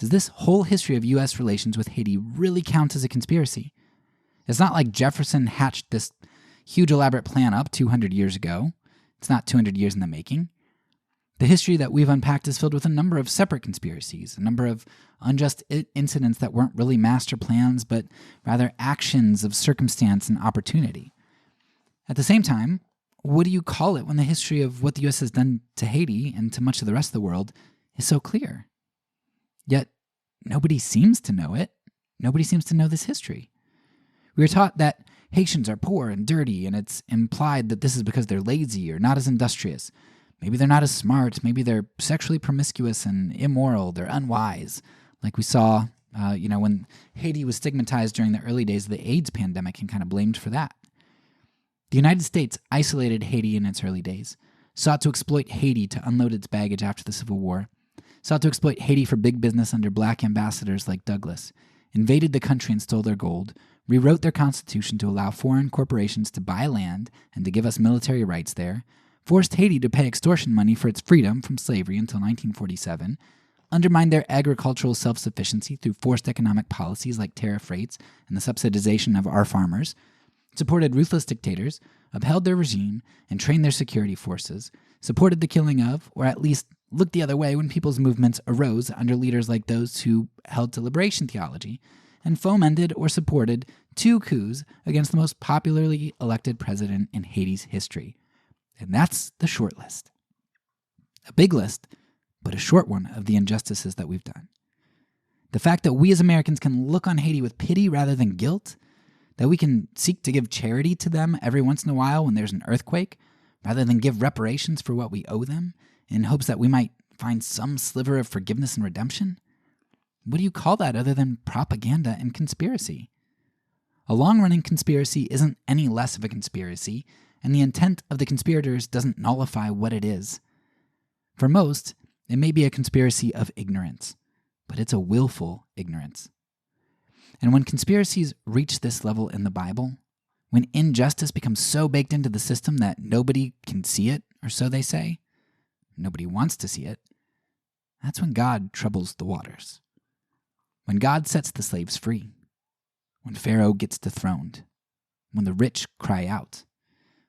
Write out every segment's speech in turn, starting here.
Does this whole history of U.S. relations with Haiti really count as a conspiracy? It's not like Jefferson hatched this huge elaborate plan up 200 years ago. It's not 200 years in the making. The history that we've unpacked is filled with a number of separate conspiracies, a number of unjust incidents that weren't really master plans, but rather actions of circumstance and opportunity. At the same time, what do you call it when the history of what the U.S. has done to Haiti and to much of the rest of the world is so clear? Yet, nobody seems to know it. Nobody seems to know this history. We were taught that Haitians are poor and dirty, and it's implied that this is because they're lazy or not as industrious. Maybe they're not as smart. Maybe they're sexually promiscuous and immoral. They're unwise, like we saw when Haiti was stigmatized during the early days of the AIDS pandemic and kind of blamed for that. The United States isolated Haiti in its early days, sought to exploit Haiti to unload its baggage after the Civil War, sought to exploit Haiti for big business under black ambassadors like Douglas, invaded the country and stole their gold, rewrote their constitution to allow foreign corporations to buy land and to give us military rights there, forced Haiti to pay extortion money for its freedom from slavery until 1947, undermined their agricultural self-sufficiency through forced economic policies like tariff rates and the subsidization of our farmers, supported ruthless dictators, upheld their regime, and trained their security forces, supported the killing of, or at least looked the other way when people's movements arose under leaders like those who held to liberation theology, and fomented or supported 2 coups against the most popularly elected president in Haiti's history. And that's the short list. A big list, but a short one of the injustices that we've done. The fact that we as Americans can look on Haiti with pity rather than guilt, that we can seek to give charity to them every once in a while when there's an earthquake, rather than give reparations for what we owe them, in hopes that we might find some sliver of forgiveness and redemption? What do you call that other than propaganda and conspiracy? A long-running conspiracy isn't any less of a conspiracy, and the intent of the conspirators doesn't nullify what it is. For most, it may be a conspiracy of ignorance, but it's a willful ignorance. And when conspiracies reach this level in the Bible, when injustice becomes so baked into the system that nobody can see it, or so they say, nobody wants to see it, that's when God troubles the waters. When God sets the slaves free, when Pharaoh gets dethroned, when the rich cry out,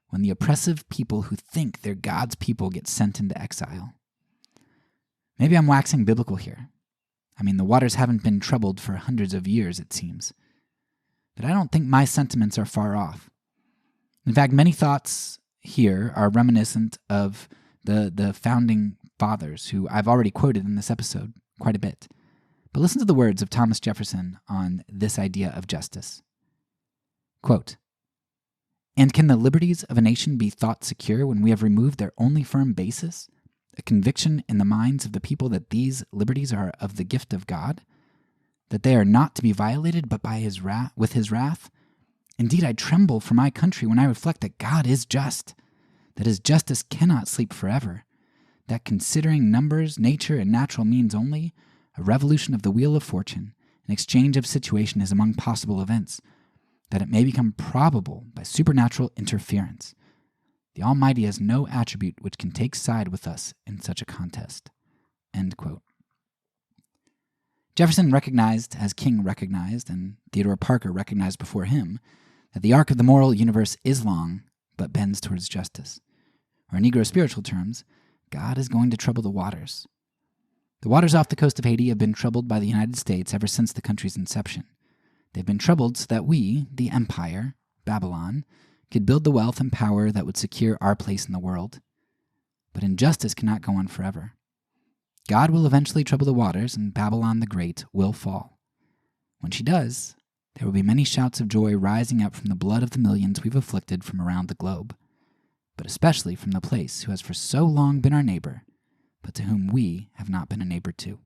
when the oppressive people who think they're God's people get sent into exile. Maybe I'm waxing biblical here. I mean, the waters haven't been troubled for hundreds of years, it seems. But I don't think my sentiments are far off. In fact, many thoughts here are reminiscent of the founding fathers, who I've already quoted in this episode quite a bit. But listen to the words of Thomas Jefferson on this idea of justice. Quote, "And can the liberties of a nation be thought secure when we have removed their only firm basis, a conviction in the minds of the people that these liberties are of the gift of God, that they are not to be violated but by with his wrath? Indeed, I tremble for my country when I reflect that God is just, that his justice cannot sleep forever, that considering numbers, nature, and natural means only, a revolution of the wheel of fortune, an exchange of situation is among possible events, that it may become probable by supernatural interference. The Almighty has no attribute which can take side with us in such a contest." End quote. Jefferson recognized, as King recognized, and Theodore Parker recognized before him, that the arc of the moral universe is long, but bends towards justice. Or in Negro spiritual terms, God is going to trouble the waters. The waters off the coast of Haiti have been troubled by the United States ever since the country's inception. They've been troubled so that we, the empire, Babylon, could build the wealth and power that would secure our place in the world. But injustice cannot go on forever. God will eventually trouble the waters, and Babylon the Great will fall. When she does, there will be many shouts of joy rising up from the blood of the millions we've afflicted from around the globe, but especially from the place who has for so long been our neighbor, but to whom we have not been a neighbor to.